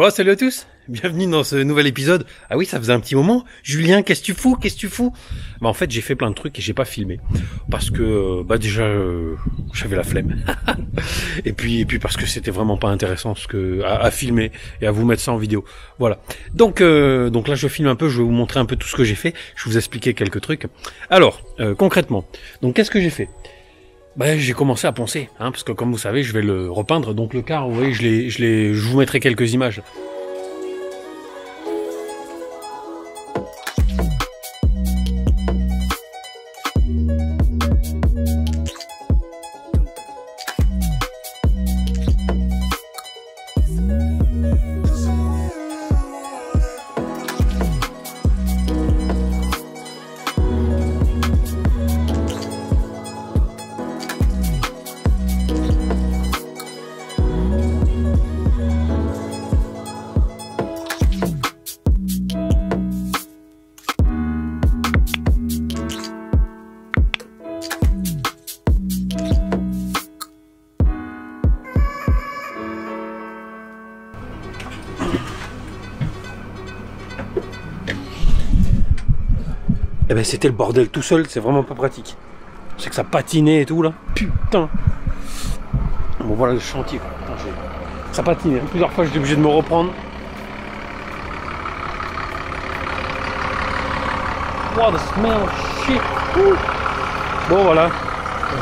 Bon, salut à tous, bienvenue dans ce nouvel épisode. Ah oui, ça faisait un petit moment. Julien, qu'est-ce que tu fous? Bah en fait, j'ai fait plein de trucs et j'ai pas filmé. Parce que, déjà, j'avais la flemme. et puis parce que c'était vraiment pas intéressant à filmer et à vous mettre ça en vidéo. Voilà. Donc là, je filme un peu, je vais vous montrer un peu tout ce que j'ai fait. Je vais vous expliquer quelques trucs. Alors, concrètement, donc qu'est-ce que j'ai fait? J'ai commencé à poncer, parce que comme vous savez, je vais le repeindre. Donc le car, vous voyez, je vous mettrai quelques images. Eh ben c'était le bordel tout seul, c'est vraiment pas pratique. Je sais que ça patinait et tout là. Putain. Bon voilà le chantier quoi. Putain, ça patinait. Plusieurs fois j'étais obligé de me reprendre. What the smell shit. Ouh. Bon voilà.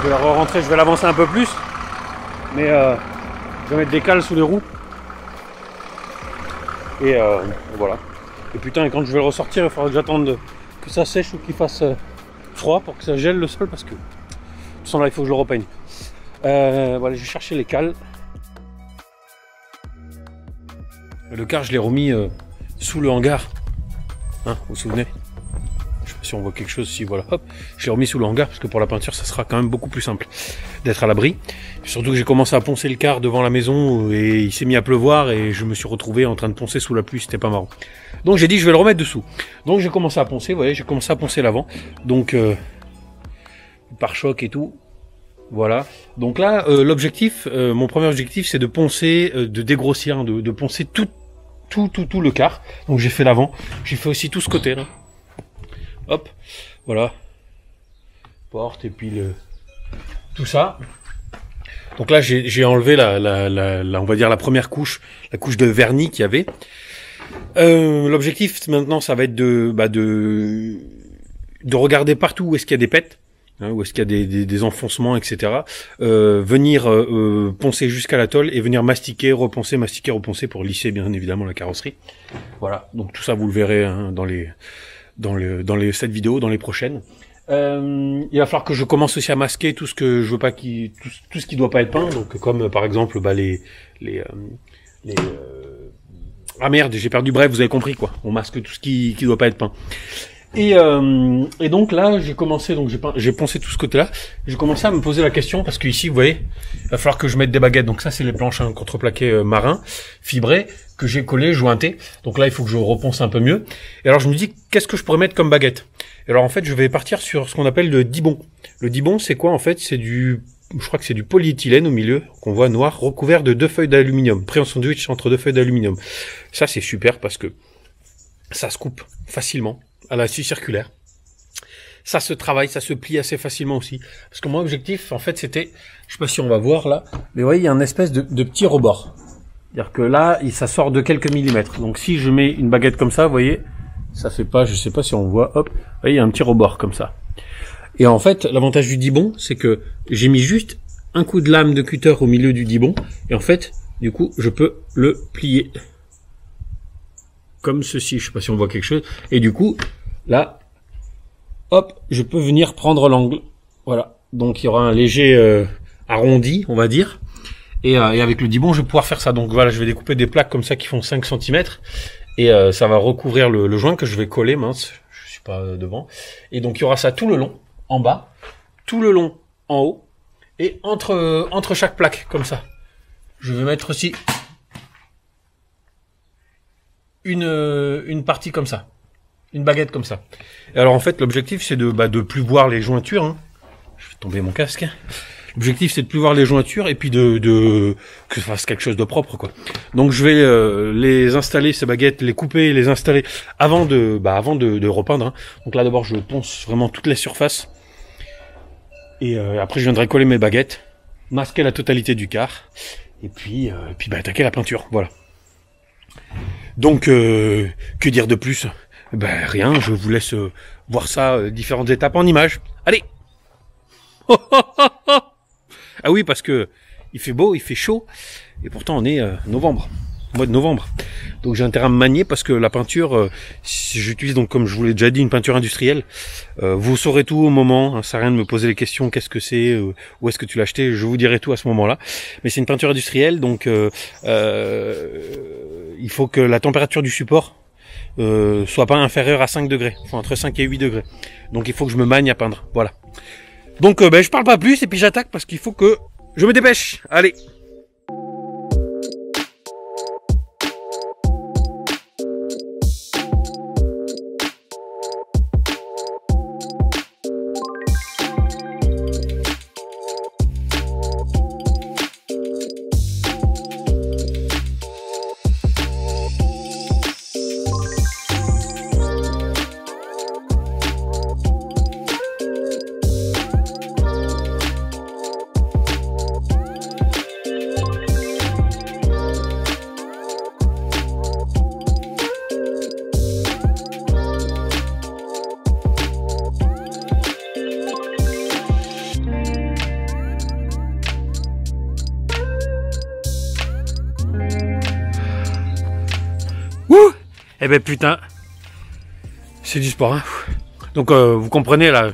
Je vais rentrer, je vais l'avancer un peu plus. Mais je vais mettre des cales sous les roues. Et voilà. Et putain, et quand je vais le ressortir, il faudra que j'attende que ça sèche ou qu'il fasse froid pour que ça gèle le sol parce que de toute façon là il faut que je le repeigne. Voilà, j'ai cherché les cales. Le car je l'ai remis sous le hangar. Vous vous souvenez? Je sais pas si on voit quelque chose, si voilà, hop, je l'ai remis sous le hangar parce que pour la peinture ça sera quand même beaucoup plus simple d'être à l'abri. Surtout que j'ai commencé à poncer le car devant la maison et il s'est mis à pleuvoir et je me suis retrouvé en train de poncer sous la pluie, c'était pas marrant. Donc j'ai dit je vais le remettre dessous. Donc j'ai commencé à poncer, vous voyez, j'ai commencé à poncer l'avant. Donc pare-choc et tout. Voilà. Donc là l'objectif, mon premier objectif c'est de poncer, de dégrossir, de poncer tout le car. Donc j'ai fait l'avant, j'ai fait aussi tout ce côté là. Hop, voilà. Porte et puis tout ça. Donc là j'ai enlevé on va dire la première couche, la couche de vernis qu'il y avait. L'objectif maintenant ça va être de regarder partout où est-ce qu'il y a des pets, où est-ce qu'il y a des enfoncements, etc. Venir poncer jusqu'à la tôle et venir mastiquer, reponcer pour lisser bien évidemment la carrosserie. Voilà, donc tout ça vous le verrez dans cette vidéo, dans les prochaines. Il va falloir que je commence aussi à masquer tout ce que je veux pas tout ce qui doit pas être peint, donc comme par exemple ah merde, j'ai perdu, bref, vous avez compris quoi. On masque tout ce qui doit pas être peint. Et donc là, j'ai commencé, donc j'ai poncé tout ce côté-là. J'ai commencé à me poser la question parce que ici, vous voyez, il va falloir que je mette des baguettes. Donc ça, c'est les planches contreplaquées marins, fibrées, que j'ai collées, jointées. Donc là, il faut que je reponce un peu mieux. Et alors, je me dis, qu'est-ce que je pourrais mettre comme baguette? Et alors, en fait, je vais partir sur ce qu'on appelle le dibon. Le dibon, c'est quoi en fait? Je crois que c'est du polyéthylène au milieu, qu'on voit noir, recouvert de 2 feuilles d'aluminium, pris en sandwich entre 2 feuilles d'aluminium. Ça, c'est super parce que ça se coupe facilement à la scie circulaire. Ça se travaille, ça se plie assez facilement aussi. Parce que mon objectif, en fait, c'était, je sais pas si on va voir là, mais vous voyez, il y a une espèce de petit rebord. C'est-à-dire que là, ça sort de quelques millimètres. Donc si je mets une baguette comme ça, vous voyez, ça fait pas, je sais pas si on voit, hop, vous voyez, il y a un petit rebord comme ça. Et en fait, l'avantage du dibon, c'est que j'ai mis juste un coup de lame de cutter au milieu du dibon, et en fait, du coup, je peux le plier. Comme ceci, je sais pas si on voit quelque chose, et du coup, là, hop, je peux venir prendre l'angle. Voilà. Donc il y aura un léger arrondi, on va dire. Et avec le dibon, je vais pouvoir faire ça. Donc voilà, je vais découper des plaques comme ça qui font 5 cm. Et ça va recouvrir le joint que je vais coller, mince, je suis pas devant. Et donc il y aura ça tout le long, en bas, tout le long en haut, et entre chaque plaque, comme ça. Je vais mettre aussi une partie comme ça. Une baguette comme ça. Et alors en fait l'objectif c'est de plus voir les jointures. Je vais tomber mon casque. L'objectif c'est de plus voir les jointures et puis que je fasse quelque chose de propre quoi. Donc je vais les installer ces baguettes, les couper, les installer avant de repeindre. Hein. Donc là d'abord je ponce vraiment toutes les surfaces et après je viendrai coller mes baguettes, masquer la totalité du quart et puis attaquer la peinture. Voilà. Donc que dire de plus? Ben rien, je vous laisse voir ça, différentes étapes en images. Allez. Ah oui, parce que il fait beau, il fait chaud, et pourtant on est novembre, mois de novembre. Donc j'ai intérêt à me manier parce que la peinture, j'utilise donc comme je vous l'ai déjà dit une peinture industrielle. Vous saurez tout au moment, hein, ça sert à rien de me poser les questions, qu'est-ce que c'est, où est-ce que tu l'as acheté, je vous dirai tout à ce moment-là. Mais c'est une peinture industrielle, donc il faut que la température du support soit pas inférieure à 5 degrés, enfin entre 5 et 8 degrés. Donc il faut que je me magne à peindre, voilà. Donc je parle pas plus et puis j'attaque parce qu'il faut que je me dépêche. Allez. Ouh. Eh ben putain, c'est du sport. Hein. Donc vous comprenez là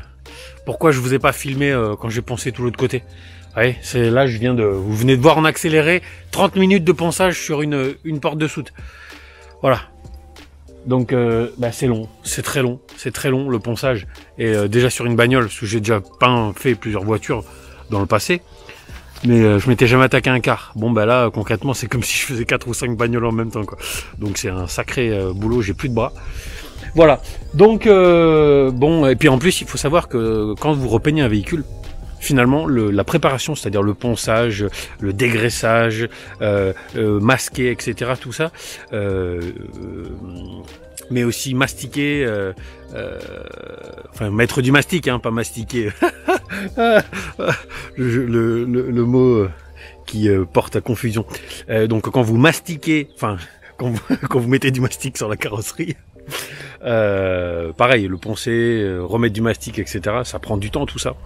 pourquoi je vous ai pas filmé quand j'ai poncé tout l'autre côté. Ouais, c'est là vous venez de voir en accéléré 30 minutes de ponçage sur une porte de soute. Voilà. Donc c'est long, c'est très long le ponçage. Et déjà sur une bagnole, parce que j'ai déjà fait plusieurs voitures dans le passé. Mais je m'étais jamais attaqué à un quart. Bon là concrètement c'est comme si je faisais 4 ou 5 bagnoles en même temps quoi. Donc c'est un sacré boulot, j'ai plus de bras. Voilà. Donc bon, et puis en plus il faut savoir que quand vous repeignez un véhicule, finalement la préparation, c'est-à-dire le ponçage, le dégraissage, masquer, etc. tout ça, mais aussi mastiquer, enfin mettre du mastic, hein, pas mastiquer. le mot qui porte à confusion. Donc quand vous mastiquez, enfin quand vous mettez du mastic sur la carrosserie, pareil, le poncer, remettre du mastic, etc. Ça prend du temps tout ça.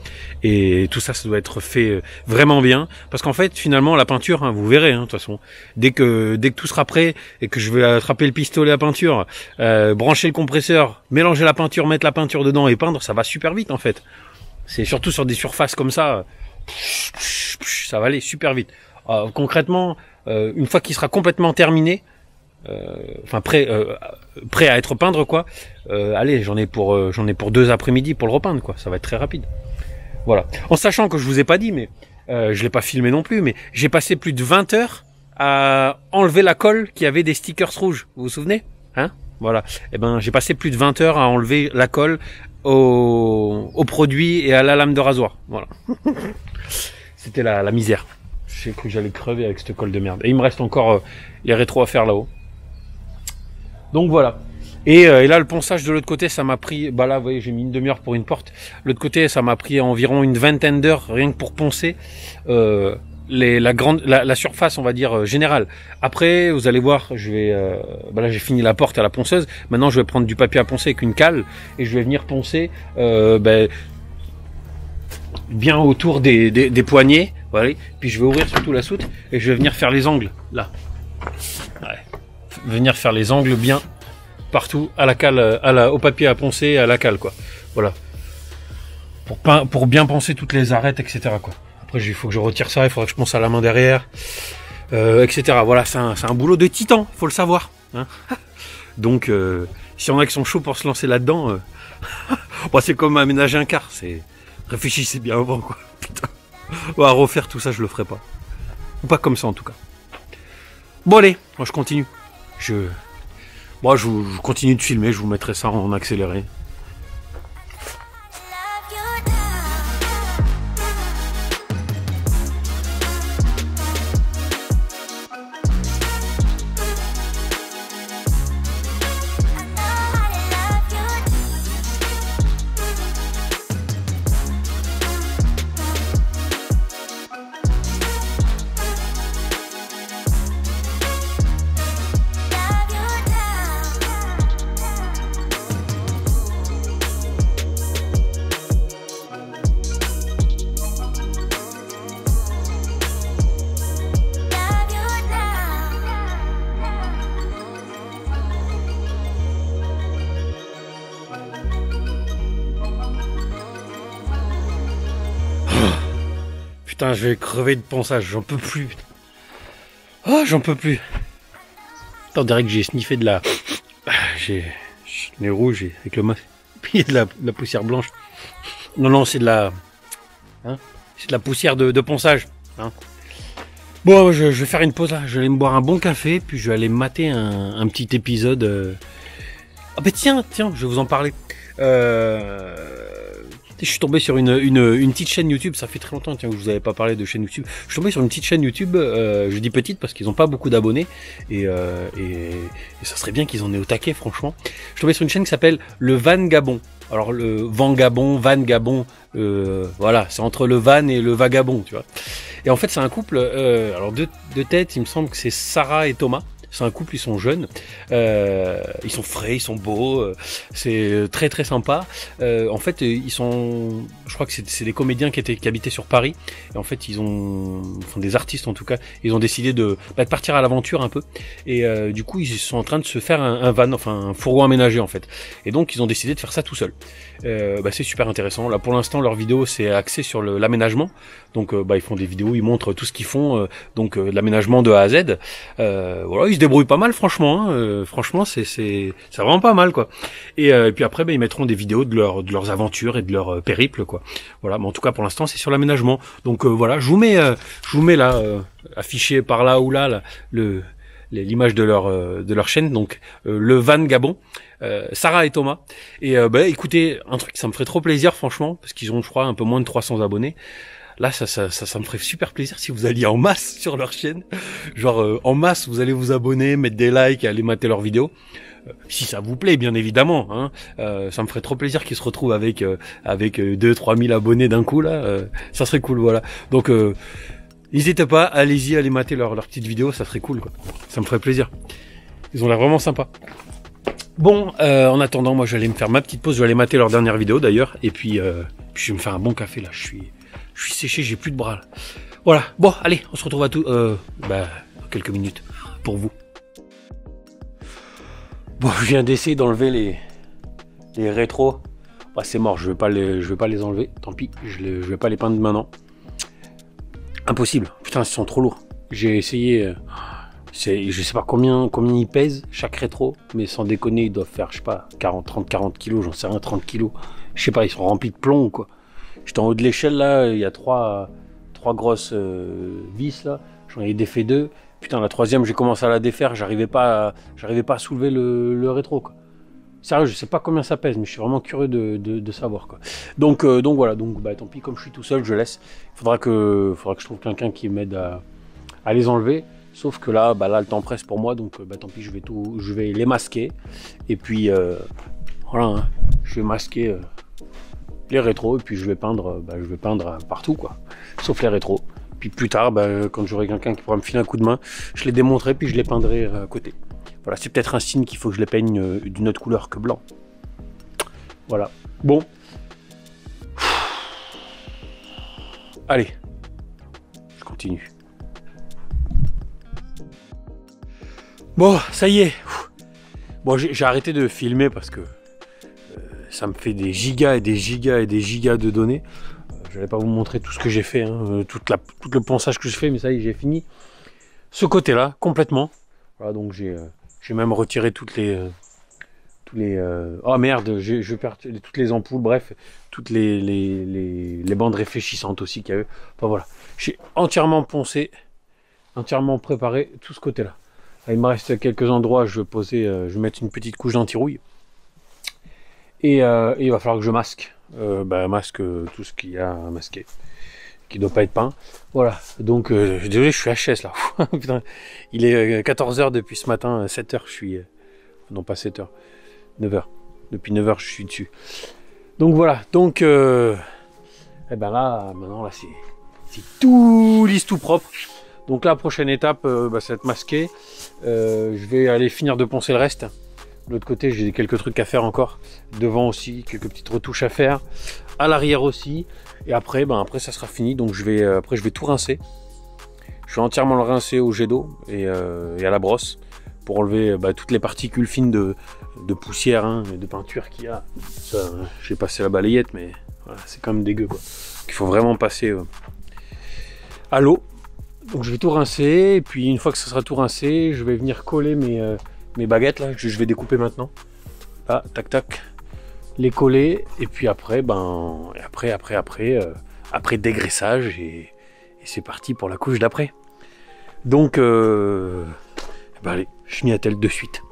Et tout ça, ça doit être fait vraiment bien, parce qu'en fait, finalement, la peinture, hein, vous verrez, hein, de toute façon, dès que tout sera prêt et que je vais attraper le pistolet à peinture, brancher le compresseur, mélanger la peinture, mettre la peinture dedans et peindre, ça va super vite en fait. C'est surtout sur des surfaces comme ça, ça va aller super vite. Concrètement, une fois qu'il sera complètement terminé, enfin prêt à être peindre quoi, allez, j'en ai pour 2 après-midi pour le repeindre quoi, ça va être très rapide. Voilà. En sachant que je vous ai pas dit, mais je l'ai pas filmé non plus, mais j'ai passé plus de 20 heures à enlever la colle qui avait des stickers rouges. Vous vous souvenez? Hein? Voilà. Eh ben, j'ai passé plus de 20 heures à enlever la colle au produit et à la lame de rasoir. Voilà. C'était la misère. J'ai cru que j'allais crever avec cette colle de merde. Et il me reste encore les rétros à faire là-haut. Donc voilà. Et là, le ponçage de l'autre côté, ça m'a pris... Bah là, vous voyez, j'ai mis une demi-heure pour une porte. L'autre côté, ça m'a pris environ une vingtaine d'heures, rien que pour poncer la surface, on va dire, générale. Après, vous allez voir, je vais... là, j'ai fini la porte à la ponceuse. Maintenant, je vais prendre du papier à poncer avec une cale. Et je vais venir poncer bien autour des poignets. Voilà. Puis je vais ouvrir surtout la soute. Et je vais venir faire les angles, là. Ouais. Venir faire les angles bien... partout à la cale, au papier à poncer, à la cale quoi. Voilà. Pour bien poncer toutes les arêtes, etc. quoi. Après il faut que je retire ça, il faudra que je ponce à la main derrière, etc. Voilà, c'est un boulot de titan, faut le savoir. Hein. Donc si on a qui sont chauds pour se lancer là-dedans, bon, c'est comme aménager un quart. Réfléchissez bien avant quoi. Putain. Bon, à refaire tout ça, je le ferai pas. Ou pas comme ça en tout cas. Bon allez, moi je continue. Moi, je continue de filmer, je vous mettrai ça en accéléré. putain, je vais crever de ponçage, j'en peux plus. Putain. Oh, j'en peux plus. Attends, on dirait que j'ai sniffé de la... J'ai le nez rouge avec le masque. Puis il y a de la poussière blanche. Non, non, c'est de la... Hein, c'est de la poussière de ponçage. Hein. Bon, je vais faire une pause là. Je vais aller me boire un bon café, puis je vais aller mater un petit épisode. Ah ben tiens, je vais vous en parler. Je suis tombé sur une petite chaîne YouTube, ça fait très longtemps que je vous avais pas parlé de chaîne YouTube. Je suis tombé sur une petite chaîne YouTube, je dis petite parce qu'ils n'ont pas beaucoup d'abonnés et ça serait bien qu'ils en aient au taquet franchement. Je suis tombé sur une chaîne qui s'appelle le Van Gabon. Alors le Van Gabon, voilà, c'est entre le Van et le Vagabond, tu vois. Et en fait c'est un couple, alors de tête il me semble que c'est Sarah et Thomas. C'est un couple, ils sont jeunes, ils sont frais, ils sont beaux, c'est très très sympa. En fait, ils sont, je crois que c'est des comédiens qui habitaient sur Paris. Et en fait, enfin des artistes en tout cas, ils ont décidé de partir à l'aventure un peu. Et du coup, ils sont en train de se faire un van, enfin un fourgon aménagé en fait. Et donc, ils ont décidé de faire ça tout seul. C'est super intéressant. Là, pour l'instant, leur vidéo c'est axé sur l'aménagement. Donc, ils font des vidéos, ils montrent tout ce qu'ils font, l'aménagement de A à Z. Voilà, ils se débrouillent pas mal, franchement. Hein. Franchement, c'est vraiment pas mal, quoi. Et puis après, ils mettront des vidéos de leurs aventures et de leurs périples, quoi. Voilà. Mais en tout cas, pour l'instant, c'est sur l'aménagement. Donc voilà, je vous mets là affiché par là ou là l'image de leur chaîne. Donc le Van Gabon. Sarah et Thomas. Et écoutez, un truc, ça me ferait trop plaisir, franchement, parce qu'ils ont, je crois, un peu moins de 300 abonnés. Là, ça me ferait super plaisir si vous alliez en masse sur leur chaîne. Genre, en masse, vous allez vous abonner, mettre des likes, aller mater leurs vidéos. Si ça vous plaît, bien évidemment. Hein. Ça me ferait trop plaisir qu'ils se retrouvent avec 2-3 000 abonnés d'un coup, là. Ça serait cool, voilà. Donc, n'hésitez pas, allez-y, allez mater leur petite vidéo, ça serait cool, quoi. Ça me ferait plaisir. Ils ont l'air vraiment sympas. Bon, en attendant, moi, je vais aller me faire ma petite pause. Je vais aller mater leur dernière vidéo, d'ailleurs. Et puis je vais me faire un bon café, là. Je suis séché, j'ai plus de bras là. Voilà, bon, allez, on se retrouve à tout dans quelques minutes pour vous. Bon, je viens d'essayer d'enlever les rétros. Bah, c'est mort, je vais pas les enlever. Tant pis, je vais pas les peindre maintenant. Impossible. Putain, ils sont trop lourds. J'ai essayé. Je sais pas combien ils pèsent chaque rétro, mais sans déconner, ils doivent faire, je sais pas, 40 kilos, j'en sais rien, 30 kilos. Je sais pas, ils sont remplis de plomb ou quoi. J'étais en haut de l'échelle là, il y a trois grosses vis là, j'en ai défait 2. Putain, la troisième, j'ai commencé à la défaire, j'arrivais pas à soulever le rétro quoi. Sérieux, je sais pas combien ça pèse, mais je suis vraiment curieux de savoir quoi. Donc voilà, tant pis, comme je suis tout seul, je laisse. Il faudra que je trouve quelqu'un qui m'aide à les enlever. Sauf que là, le temps presse pour moi, donc tant pis, je vais les masquer. Et puis voilà, hein, je vais masquer les rétros et puis je vais peindre partout quoi, sauf les rétros. Puis plus tard, quand j'aurai quelqu'un qui pourra me filer un coup de main, je les démonterai puis je les peindrai à côté. Voilà, c'est peut-être un signe qu'il faut que je les peigne d'une autre couleur que blanc. Voilà. Bon. Allez, je continue. Bon, ça y est. Bon, j'ai arrêté de filmer parce que ça me fait des gigas et des gigas et des gigas de données. Je vais pas vous montrer tout ce que j'ai fait, hein, tout le ponçage que je fais, mais ça y est, j'ai fini ce côté-là complètement. Voilà, donc j'ai même retiré toutes les oh merde, je perds toutes les ampoules, bref, toutes les bandes réfléchissantes aussi qu'il y a eu. Enfin voilà, j'ai entièrement poncé, entièrement préparé tout ce côté-là. Il me reste quelques endroits, je vais mettre une petite couche d'anti-rouille. Et il va falloir que je masque. Masque tout ce qu'il y a à masquer. Qui ne doit pas être peint. Voilà. Donc, désolé, je suis HS là. Putain, il est 14h depuis ce matin, 7h, je suis. Non, pas 7h. 9h. Depuis 9h, je suis dessus. Donc voilà. Donc, là, maintenant, là, c'est tout lisse, tout propre. Donc la prochaine étape, ça va être masqué. Je vais aller finir de poncer le reste. De l'autre côté, j'ai quelques trucs à faire encore. Devant aussi, quelques petites retouches à faire. À l'arrière aussi. Et après, après ça sera fini. Donc je vais tout rincer. Je vais entièrement le rincer au jet d'eau et à la brosse pour enlever toutes les particules fines de poussière et de peinture qu'il y a. J'ai passé la balayette, mais voilà, c'est quand même dégueu quoi. Il faut vraiment passer à l'eau. Donc je vais tout rincer, et puis une fois que ça sera tout rincé, je vais venir coller mes baguettes là, je vais découper maintenant. Là, tac tac, les coller, et puis après, après dégraissage, et c'est parti pour la couche d'après. Donc, allez, je m'y attelle de suite.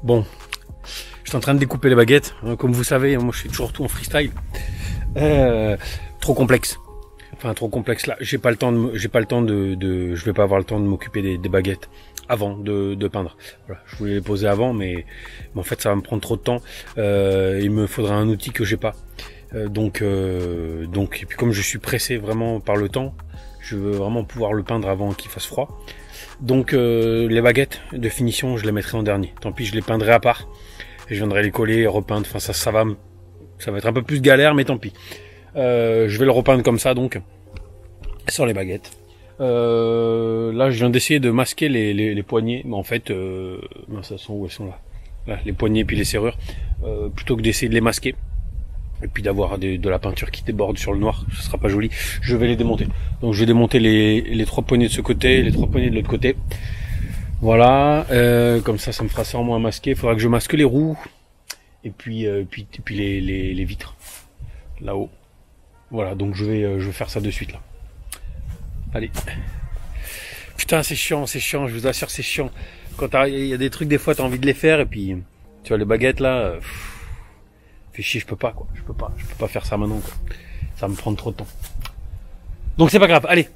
Bon, je suis en train de découper les baguettes. Comme vous savez, moi je fais toujours tout en freestyle. Trop complexe. Enfin, trop complexe là. Je vais pas avoir le temps de m'occuper des baguettes avant de peindre. Voilà, je voulais les poser avant, mais en fait ça va me prendre trop de temps. Il me faudra un outil que j'ai pas. Donc, et puis comme je suis pressé vraiment par le temps, je veux vraiment pouvoir le peindre avant qu'il fasse froid. Donc les baguettes de finition, je les mettrai en dernier. Tant pis, je les peindrai à part. Et je viendrai les coller et repeindre. Enfin, ça va être un peu plus galère, mais tant pis. Je vais le repeindre comme ça, donc, sur les baguettes. Là, je viens d'essayer de masquer les poignées. Mais en fait, ça sont où elles sont là, les poignées et puis les serrures. Plutôt que d'essayer de les masquer. Et puis d'avoir de la peinture qui déborde sur le noir, ce sera pas joli. Je vais les démonter. Donc je vais démonter les 3 poignées de ce côté, les 3 poignées de l'autre côté. Voilà, comme ça me fera ça en moins masquer. Il faudra que je masque les roues et puis les vitres là-haut. Voilà, donc je vais faire ça de suite là. Allez. Putain, c'est chiant, je vous assure, c'est chiant. Quand il y a des trucs, des fois t'as envie de les faire, et puis tu vois les baguettes là. Fais chier, je peux pas faire ça maintenant, quoi. Ça va me prendre trop de temps. Donc c'est pas grave, allez.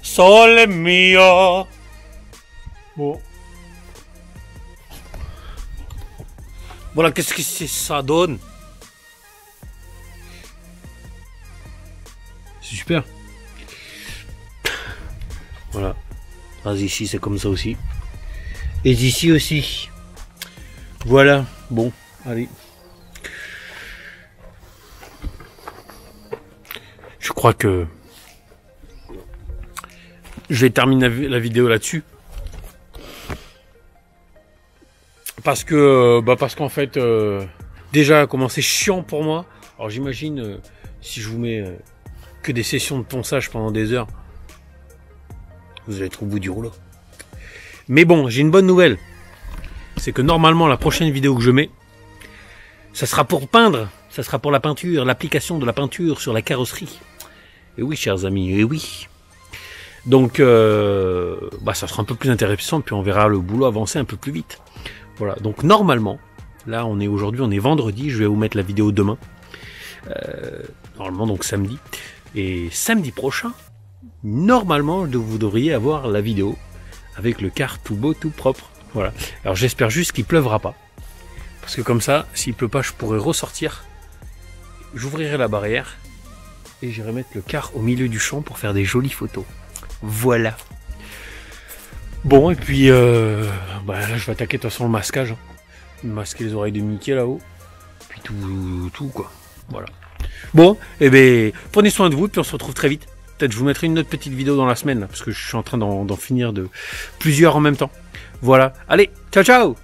Sole mio. Bon. Voilà, qu'est-ce que ça donne? C'est super. Voilà. Ici, c'est comme ça aussi. Et ici aussi. Voilà. Bon, allez. Je crois que je vais terminer la vidéo là-dessus. Parce qu'en fait, déjà, comment c'est chiant pour moi. Alors j'imagine, si je vous mets que des sessions de ponçage pendant des heures, vous allez être au bout du rouleau. Mais bon, j'ai une bonne nouvelle. C'est que normalement, la prochaine vidéo que je mets, ça sera pour peindre. Ça sera pour la peinture, l'application de la peinture sur la carrosserie. Et oui, chers amis, et oui. Donc, ça sera un peu plus intéressant, puis on verra le boulot avancer un peu plus vite. Voilà, donc normalement, là on est vendredi, je vais vous mettre la vidéo demain. Normalement, donc samedi. Et samedi prochain, normalement, vous devriez avoir la vidéo avec le car tout beau, tout propre. Voilà. Alors j'espère juste qu'il pleuvra pas. Parce que comme ça, s'il pleut pas, je pourrais ressortir. J'ouvrirai la barrière et j'irai mettre le car au milieu du champ pour faire des jolies photos. Voilà. Bon, et puis là je vais attaquer de toute façon le masquage. Hein. Masquer les oreilles de Mickey là-haut. Puis tout quoi. Voilà. Bon, et ben prenez soin de vous, puis on se retrouve très vite. Peut-être je vous mettrai une autre petite vidéo dans la semaine, là, parce que je suis en train d'en finir de plusieurs en même temps. Voilà. Allez, ciao ciao!